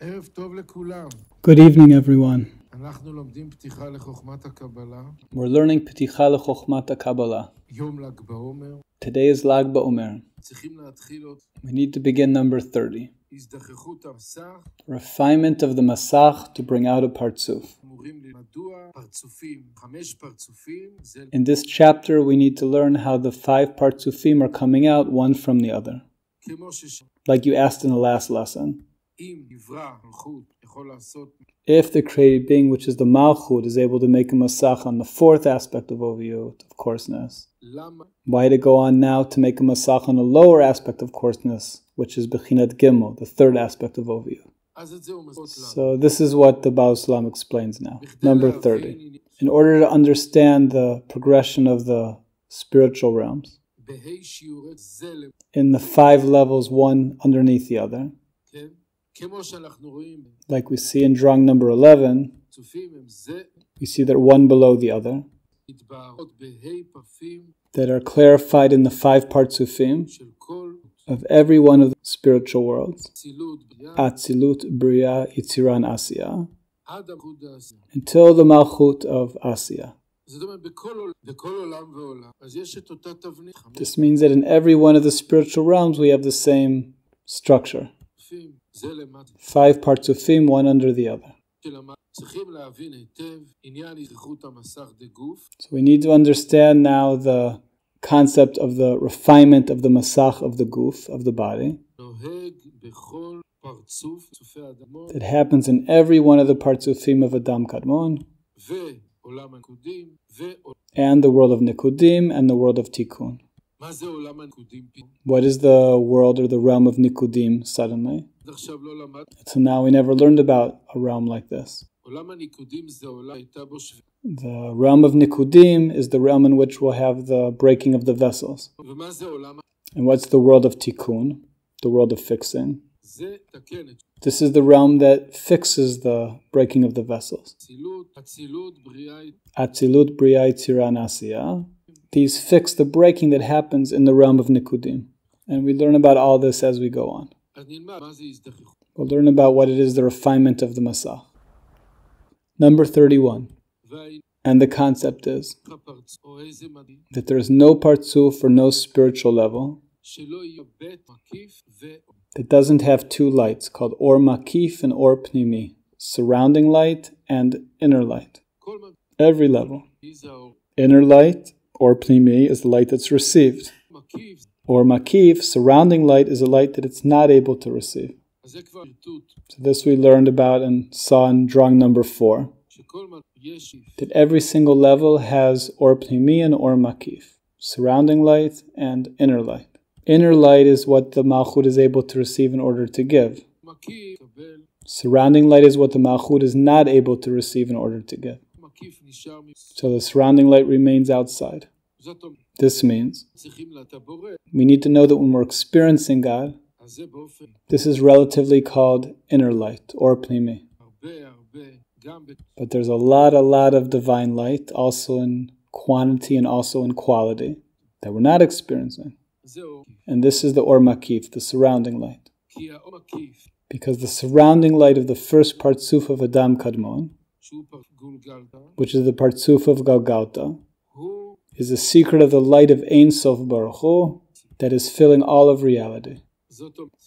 Good evening, everyone. We're learning Peticha LeChochmat HaKabbalah. Today is Lag BaOmer. We need to begin number 30. Refinement of the Masach to bring out a Partzuf. In this chapter, we need to learn how the 5 Partzufim are coming out one from the other. Like you asked in the last lesson. If the created being, which is the Malchut, is able to make a Masach on the 4th aspect of Oviyut, of coarseness, why to go on now to make a Masach on the lower aspect of coarseness, which is Bechinat Gimel, the 3rd aspect of Oviyut? So this is what the Baal HaSulam explains now. Number 30. In order to understand the progression of the spiritual realms, in the 5 levels, one underneath the other, like we see in drawing number 11, we see that one below the other, that are clarified in the 5 Partzufim of every one of the spiritual worlds, Atzilut, Bria, Yitziran, Asiya, until the Malchut of Asiya. This means that in every one of the spiritual realms we have the same structure. 5 Partzufim, one under the other. So we need to understand now the concept of the refinement of the Masach of the Guf, of the body, that happens in every one of the Partzufim of Adam Kadmon, and the world of Nikudim and the world of Tikkun. What is the world or the realm of Nikudim suddenly? So now we never learned about a realm like this. The realm of Nikudim is the realm in which we'll have the breaking of the vessels. And what's the world of Tikkun? The world of fixing. This is the realm that fixes the breaking of the vessels. Atzilut, Bria, Yitziran, Asiya. These fix the breaking that happens in the realm of Nikudim. And we learn about all this as we go on. We'll learn about what it is, the refinement of the Masach. Number 31. And the concept is that there is no Partzuf or no spiritual level that doesn't have 2 lights called Or Makif and Or Pnimi, surrounding light and inner light. Every level. Inner light, Or Pnimi, is the light that's received. Or Makif, surrounding light, is a light that it's not able to receive. So this we learned about and saw in drawing number 4. That every single level has Or Pnimi and Or Makif, surrounding light and inner light. Inner light is what the Malchut is able to receive in order to give. Surrounding light is what the Malchut is not able to receive in order to give. So the surrounding light remains outside. This means we need to know that when we're experiencing God, this is relatively called inner light, or Pnimi. But there's a lot of divine light, also in quantity and also in quality, that we're not experiencing. And this is the Or Makif, the surrounding light. Because the surrounding light of the first Partzuf of Adam Kadmon, which is the Partzuf of Galgalta, is the secret of the light of Ein Sof Baruch Hu that is filling all of reality.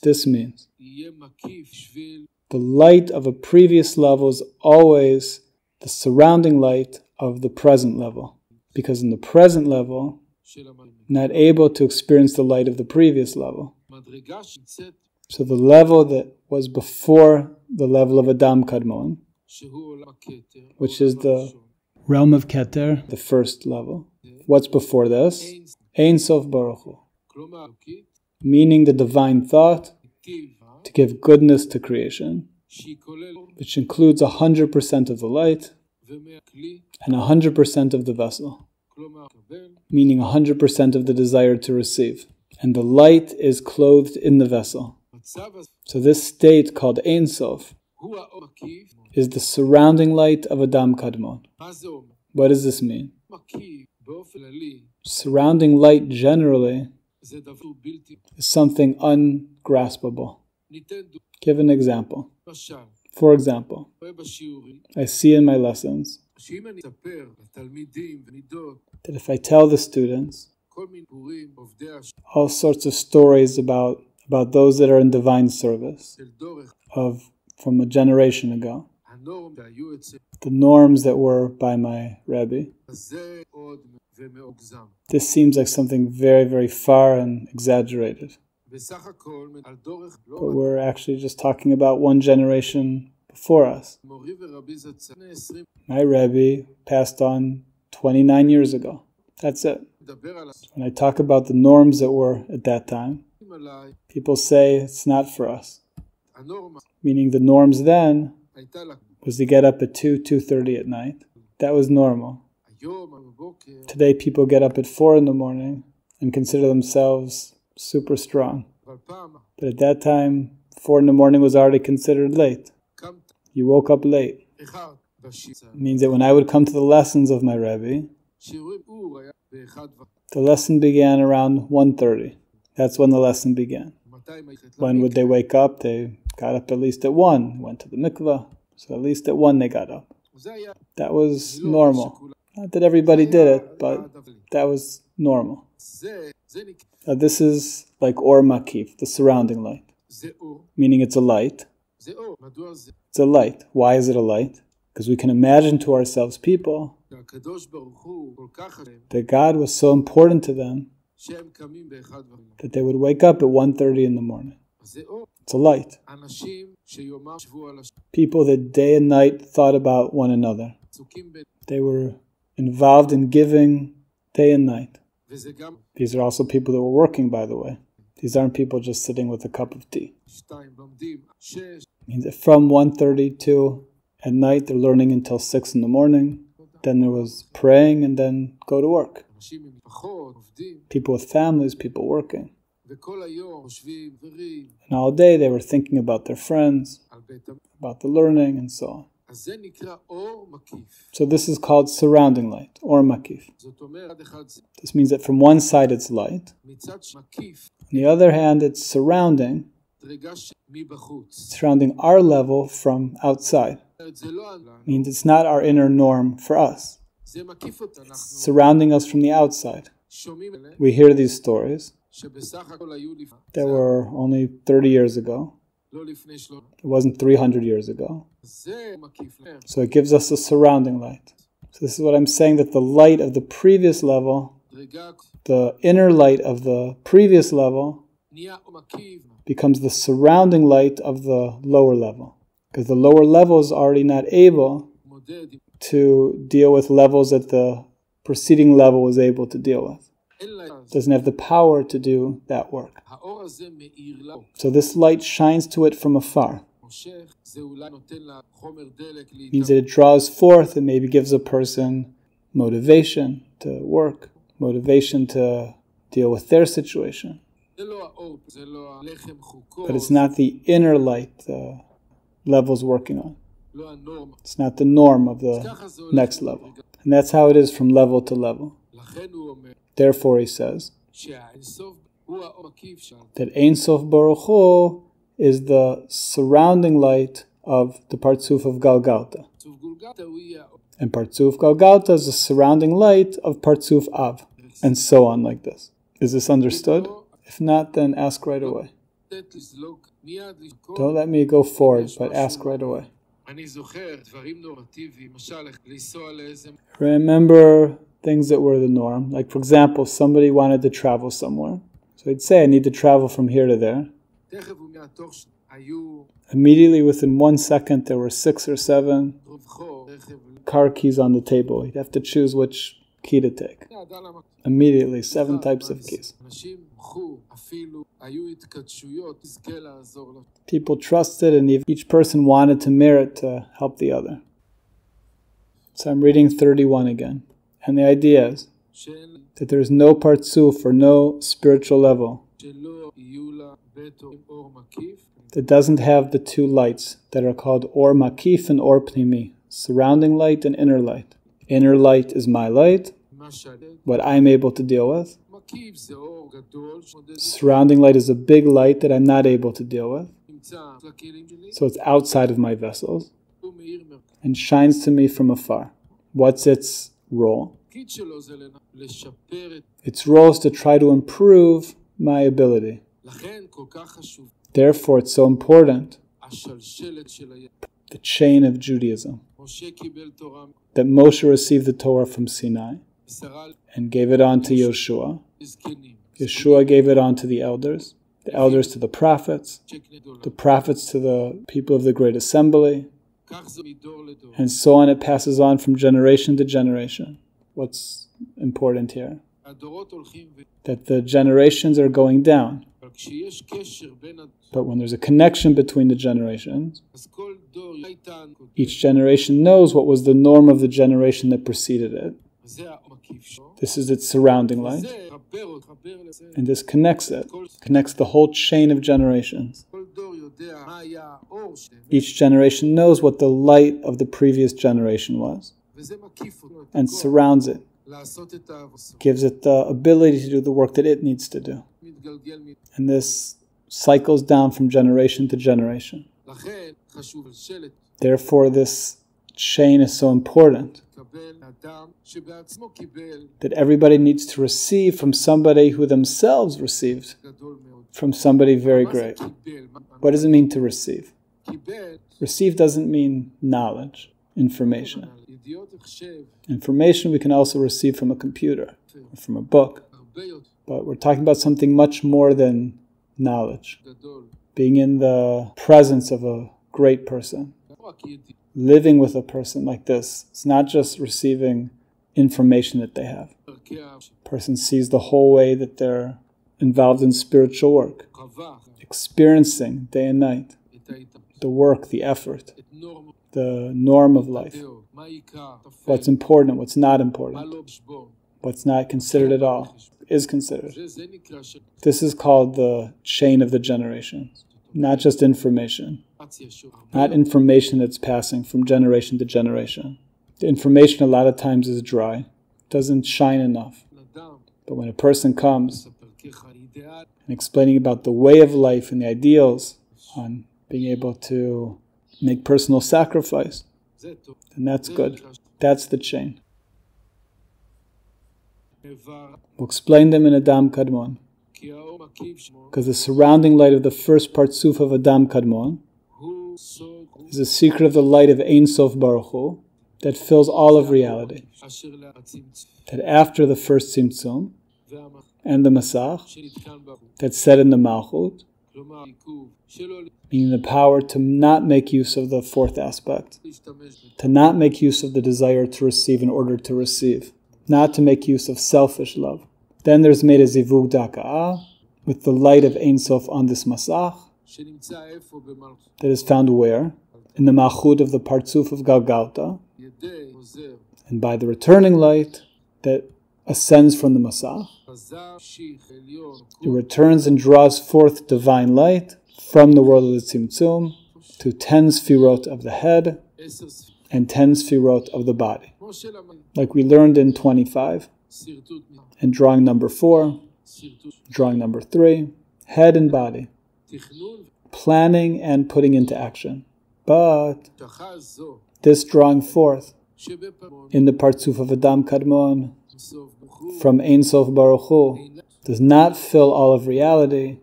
This means the light of a previous level is always the surrounding light of the present level. Because in the present level, not able to experience the light of the previous level. So the level that was before the level of Adam Kadmon, which is the realm of Keter, the first level. What's before this? Ein Sof Baruch Hu. Meaning the divine thought to give goodness to creation, which includes 100% of the light and 100% of the vessel, meaning 100% of the desire to receive. And the light is clothed in the vessel. So this state called Ein Sof is the surrounding light of Adam Kadmon. What does this mean? Surrounding light generally is something ungraspable. Give an example. For example, I see in my lessons that if I tell the students all sorts of stories about those that are in divine service from a generation ago, the norms that were by my Rebbe, this seems like something very, very far and exaggerated. But we're actually just talking about one generation before us. My Rebbe passed on 29 years ago. That's it. When I talk about the norms that were at that time, people say it's not for us. Meaning the norms then was to get up at 2:30 at night. That was normal. Today people get up at 4 in the morning and consider themselves super strong. But at that time, 4 in the morning was already considered late. You woke up late. It means that when I would come to the lessons of my Rebbe, the lesson began around 1:30. That's when the lesson began. When would they wake up? They got up at least at 1, went to the mikveh, so at least at 1 they got up. That was normal. Not that everybody did it, but that was normal. Now this is like Or Makif, the surrounding light. Meaning it's a light. It's a light. Why is it a light? Because we can imagine to ourselves people that God was so important to them that they would wake up at 1:30 in the morning. It's a light. People that day and night thought about one another. They were involved in giving day and night. These are also people that were working, by the way. These aren't people just sitting with a cup of tea. It means that from 1:30 to at night, they're learning until 6 in the morning. Then there was praying and then go to work. People with families, people working. And all day they were thinking about their friends, about the learning and so on. So this is called surrounding light, or makif. This means that from one side it's light, on the other hand it's surrounding our level from outside. It means it's not our inner norm for us. It's surrounding us from the outside. We hear these stories that were only 30 years ago. It wasn't 300 years ago. So it gives us a surrounding light. So this is what I'm saying, that the light of the previous level, the inner light of the previous level, becomes the surrounding light of the lower level. Because the lower level is already not able to deal with levels that the preceding level was able to deal with. Doesn't have the power to do that work. So this light shines to it from afar. Means that it draws forth and maybe gives a person motivation to work, motivation to deal with their situation. But it's not the inner light the level's working on. It's not the norm of the next level. And that's how it is from level to level. Therefore, he says that Ein Sof Baruch Hu is the surrounding light of the Partzuf of Galgalta. And Partzuf Galgalta is the surrounding light of Partzuf Av. And so on like this. Is this understood? If not, then ask right away. Don't let me go forward, but ask right away. Remember things that were the norm. Like, for example, somebody wanted to travel somewhere. So he'd say, I need to travel from here to there. Immediately within 1 second, there were 6 or 7 car keys on the table. He'd have to choose which key to take. Immediately, 7 types of keys. People trusted, and each person wanted to merit to help the other. So I'm reading 31 again. And the idea is that there is no partzuf or no spiritual level that doesn't have the 2 lights that are called Or Makif and Or Pnimi, surrounding light and inner light. Inner light is my light, what I'm able to deal with. Surrounding light is a big light that I'm not able to deal with. So it's outside of my vessels and shines to me from afar. What's its role? Its role is to try to improve my ability. Therefore, it's so important, the chain of Judaism, that Moshe received the Torah from Sinai and gave it on to Yeshua. Yeshua gave it on to the elders to the prophets to the people of the Great Assembly, and so on. It passes on from generation to generation. What's important here? That the generations are going down. But when there's a connection between the generations, each generation knows what was the norm of the generation that preceded it. This is its surrounding light. And this connects it, connects the whole chain of generations. Each generation knows what the light of the previous generation was and surrounds it, gives it the ability to do the work that it needs to do. And this cycles down from generation to generation. Therefore, this chain is so important, that everybody needs to receive from somebody who themselves received from somebody very great. What does it mean to receive? Receive doesn't mean knowledge, information. Information we can also receive from a computer, or from a book. But we're talking about something much more than knowledge. Being in the presence of a great person. Living with a person like this. It's not just receiving information that they have. A person sees the whole way that they're involved in spiritual work. Experiencing day and night. The work, the effort. The norm of life. What's important, what's not important. What's not considered at all is considered. This is called the chain of the generations. Not just information. Not information that's passing from generation to generation. The information a lot of times is dry. Doesn't shine enough. But when a person comes and explaining about the way of life and the ideals on being able to make personal sacrifice, then that's good. That's the chain. We'll explain them in Adam Kadmon. Because the surrounding light of the first partsuf of Adam Kadmon is the secret of the light of Ein Sof Baruch Hu that fills all of reality. That after the first Tzimtzum and the Masach that's set in the Malchut, meaning the power to not make use of the fourth aspect, to not make use of the desire to receive in order to receive, not to make use of selfish love. Then there's made a zivug daka'ah with the light of Ein Sof on this Masach that is found where? In the Malchut of the Partzuf of Galgalta, and by the returning light that ascends from the Masach, it returns and draws forth divine light from the world of the Tzimtzum to 10 Sfirot of the head and 10 Sfirot of the body. Like we learned in 25, and drawing number 4, drawing number 3, head and body, planning and putting into action. But this drawing forth in the Partzuf of Adam Kadmon from Ein Sof Baruch Hu does not fill all of reality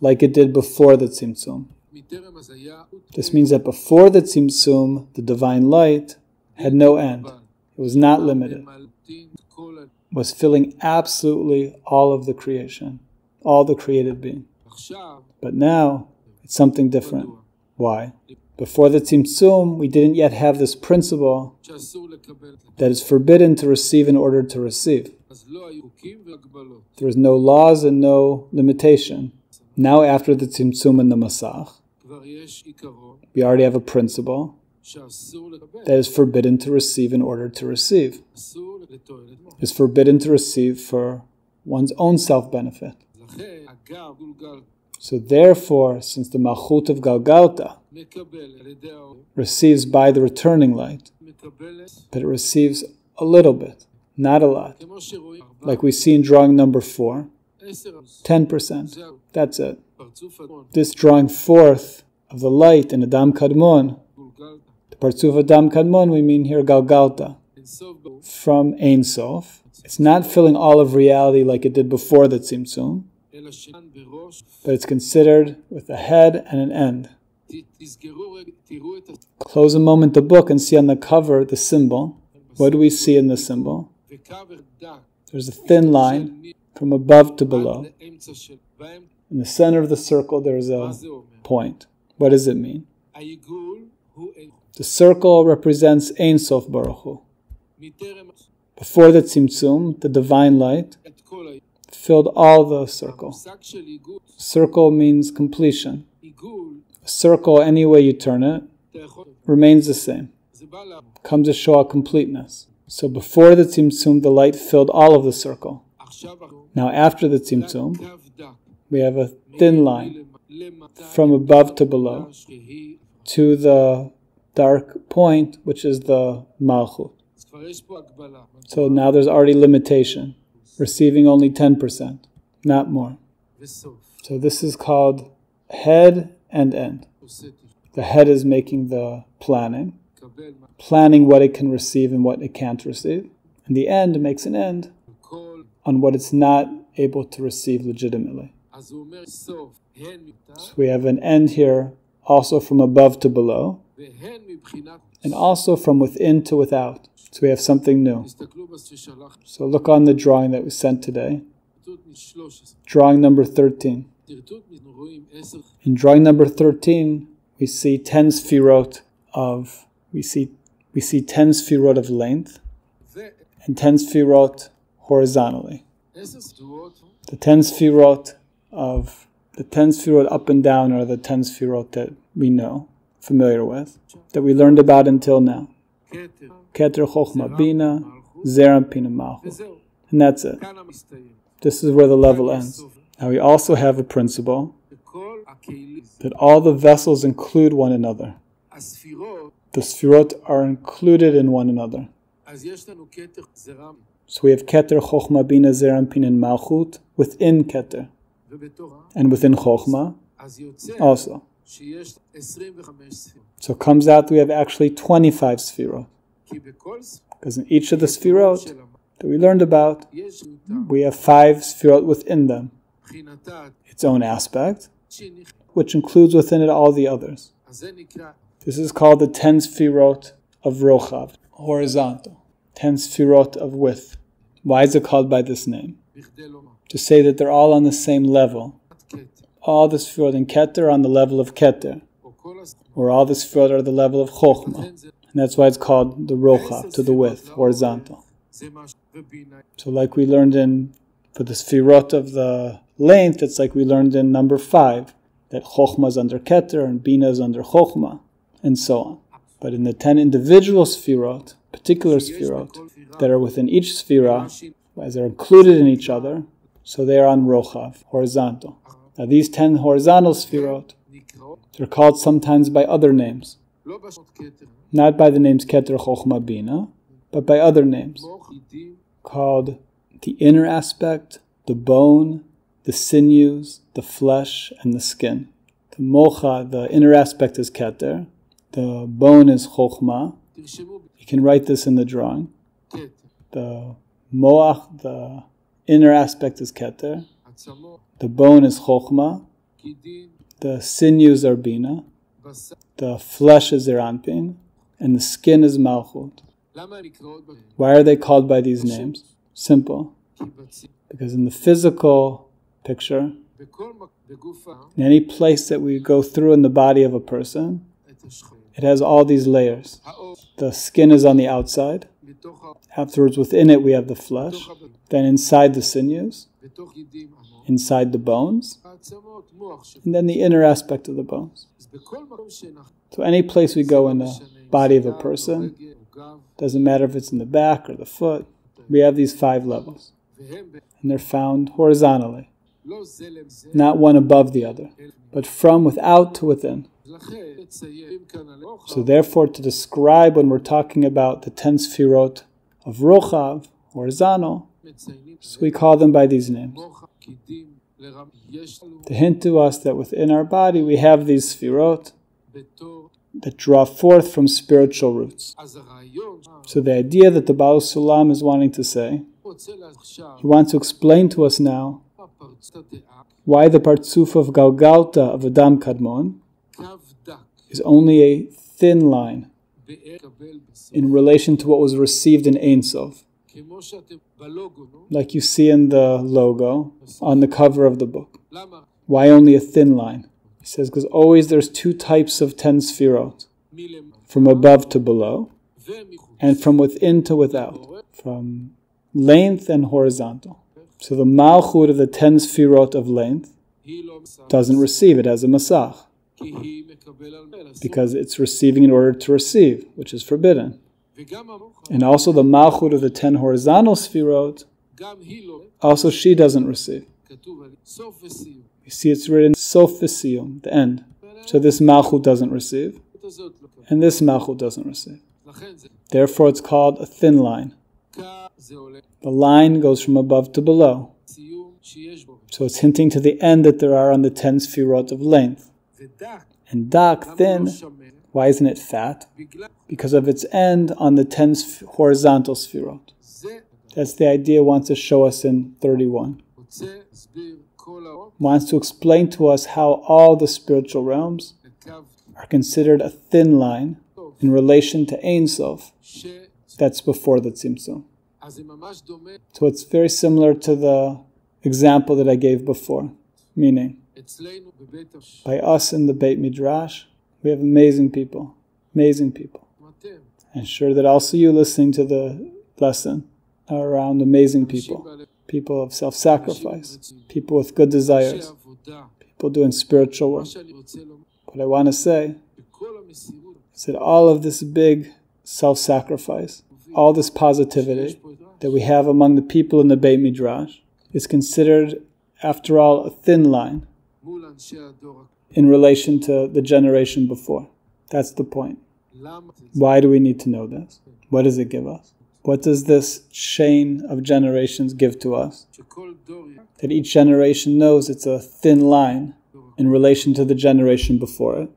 like it did before the Tzimtzum. This means that before the Tzimtzum, the divine light had no end. It was not limited. It was filling absolutely all of the creation, all the created being. But now, it's something different. Why? Before the Tzimtzum, we didn't yet have this principle that is forbidden to receive in order to receive. There is no laws and no limitation. Now after the Tzimtzum and the Masach, we already have a principle that is forbidden to receive in order to receive. It's forbidden to receive for one's own self-benefit. So therefore, since the Malchut of Galgalta receives by the returning light, but it receives a little bit, not a lot. Like we see in drawing number 4, 10%. That's it. this drawing forth of the light in Adam Kadmon, the Partzuf Adam Kadmon, we mean here Galgalta, from Ein Sof. It's not filling all of reality like it did before the Tzimtzum, but it's considered with a head and an end. Close a moment the book and see on the cover the symbol. What do we see in the symbol? There's a thin line from above to below. In the center of the circle there is a point. What does it mean? The circle represents Ein Sof Baruch Hu. Before the Tzimtzum, the divine light filled all the circle. Circle means completion. A circle, any way you turn it, remains the same. Comes to show a completeness. So before the Tzimtzum, the light filled all of the circle. Now after the Tzimtzum, we have a thin line from above to below to the dark point, which is the Malchut. So now there's already limitation, receiving only 10%, not more. So this is called head and end. The head is making the planning what it can receive and what it can't receive. And the end makes an end on what it's not able to receive legitimately. So we have an end here also from above to below, and also from within to without. So we have something new. So look on the drawing that was sent today. Drawing number 13. In drawing number 13, we see 10 sfirot of we see 10 sfirot of length and 10 sfirot horizontally. The 10 sfirot up and down are the 10 sfirot that we know, familiar with, that we learned about until now. Keter, Chochma, Bina, Zeram, Pina, Malchut. And that's it. This is where the level ends. Now we also have a principle that all the vessels include one another. The sfirot are included in one another. So we have Keter, Chochma, Bina, Zeram, Pina, and Malchut within Keter. And within Chochma also. So it comes out that we have actually 25 sfirot. Because in each of the sfirot that we learned about, we have 5 sfirot within them. Its own aspect, which includes within it all the others. This is called the 10 sfirot of Rochav, horizontal. 10 sfirot of width. Why is it called by this name? To say that they're all on the same level. All the sfirot in Keter are on the level of Keter. Or all the sfirot are the level of Chochma. And that's why it's called the Rochav, to the width, horizontal. So like we learned for the sfirot of the length, it's like we learned in number 5, that Chochma is under Keter and Bina is under Chochma, and so on. But in the 10 individual sfirot, particular sfirot, that are within each sfira, as they're included in each other, so they are on Rochav, horizontal. Now these 10 horizontal sfirot, they're called sometimes by other names. Not by the names Keter, Chochma, Bina, but by other names, called the inner aspect, the bone, the sinews, the flesh, and the skin. The mocha, the inner aspect, is Keter. The bone is Chochma. You can write this in the drawing. The moach, the inner aspect, is Keter. The bone is Chochma. The sinews are Bina. The flesh is Zeranpin. And the skin is Malchut. Why are they called by these names? Simple. Because in the physical picture, in any place that we go through in the body of a person, it has all these layers. The skin is on the outside. Afterwards, within it, we have the flesh. Then inside the sinews. Inside the bones. And then the inner aspect of the bones. So any place we go in the body of a person, doesn't matter if it's in the back or the foot, we have these 5 levels. And they're found horizontally. Not one above the other, but from without to within. So therefore, to describe when we're talking about the 10 sfirot of Rochav, horizontal, so we call them by these names. to hint to us that within our body we have these Sefirot that draw forth from spiritual roots. So the idea that the Baal HaSulam is wanting to say, he wants to explain to us now why the Partzuf of Galgalta of Adam Kadmon is only a thin line in relation to what was received in Ein Sof. Like you see in the logo on the cover of the book. Why only a thin line? He says because always there's two types of 10 Sefirot, from above to below and from within to without, from length and horizontal. So the Malchut of the 10 Sefirot of length doesn't receive, it has a Masach, because it's receiving in order to receive, which is forbidden. And also the Malchut of the 10 horizontal Sefirot, also she doesn't receive. You see it's written Sof V'Siyum, the end. So this Malchut doesn't receive, and this Malchut doesn't receive. Therefore it's called a thin line. The line goes from above to below. So it's hinting to the end that there are on the 10 Sefirot of length. And dak, thin, why isn't it fat? Because of its end on the 10 horizontal Sefirot. That's the idea wants to show us in 31. Wants to explain to us how all the spiritual realms are considered a thin line in relation to Ein Sof. That's before the Tzimtzum. So it's very similar to the example that I gave before. Meaning, by us in the Beit Midrash, we have amazing people. Amazing people. And sure that also you listening to the lesson are around amazing people. People of self-sacrifice. People with good desires. People doing spiritual work. What I want to say is that all of this big self-sacrifice, all this positivity that we have among the people in the Beit Midrash is considered, after all, a thin line in relation to the generation before. That's the point. Why do we need to know this? What does it give us? What does this chain of generations give to us? That each generation knows it's a thin line in relation to the generation before it.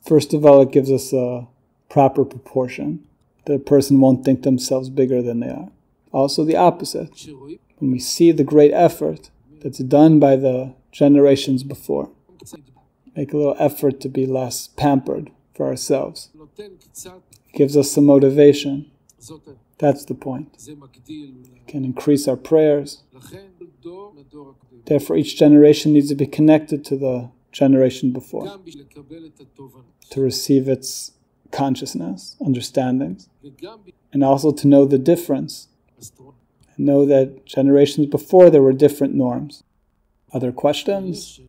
First of all, it gives us a proper proportion. That a person won't think themselves bigger than they are. Also the opposite. When we see the great effort that's done by the generations before, make a little effort to be less pampered for ourselves. It gives us some motivation. That's the point. It can increase our prayers. Therefore, each generation needs to be connected to the generation before to receive its consciousness, understandings, and also to know the difference. And know that generations before there were different norms. Other questions?